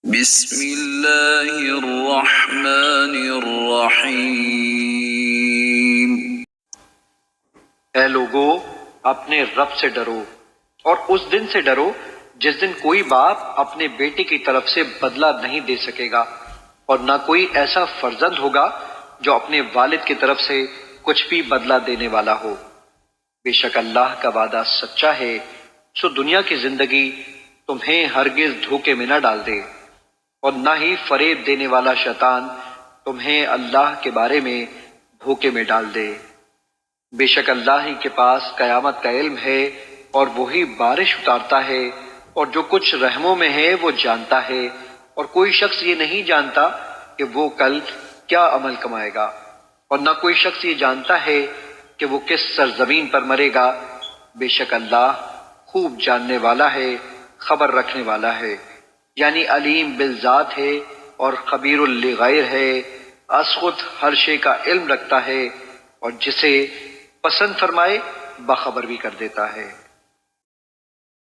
بسم اللہ الرحمن الرحیم۔ اے لوگو، اپنے رب سے ڈرو اور اس دن سے ڈرو جس دن کوئی باپ اپنے بیٹے کی طرف سے بدلہ نہیں دے سکے گا اور نہ کوئی ایسا فرزند ہوگا جو اپنے والد کی طرف سے کچھ بھی بدلہ دینے والا ہو۔ بے شک اللہ کا وعدہ سچا ہے، سو دنیا کی زندگی تمہیں ہرگز دھوکے میں نہ ڈال دے اور نہ ہی فریب دینے والا شیطان تمہیں اللہ کے بارے میں دھوکے میں ڈال دے۔ بے شک اللہ ہی کے پاس قیامت کا علم ہے اور وہی بارش اتارتا ہے، اور جو کچھ رحموں میں ہے وہ جانتا ہے، اور کوئی شخص یہ نہیں جانتا کہ وہ کل کیا عمل کمائے گا، اور نہ کوئی شخص یہ جانتا ہے کہ وہ کس سرزمین پر مرے گا۔ بے شک اللہ خوب جاننے والا ہے، خبر رکھنے والا ہے، یعنی علیم بالذات ہے اور خبیر للغیر ہے، از خود ہر شے کا علم رکھتا ہے اور جسے پسند فرمائے باخبر بھی کر دیتا ہے۔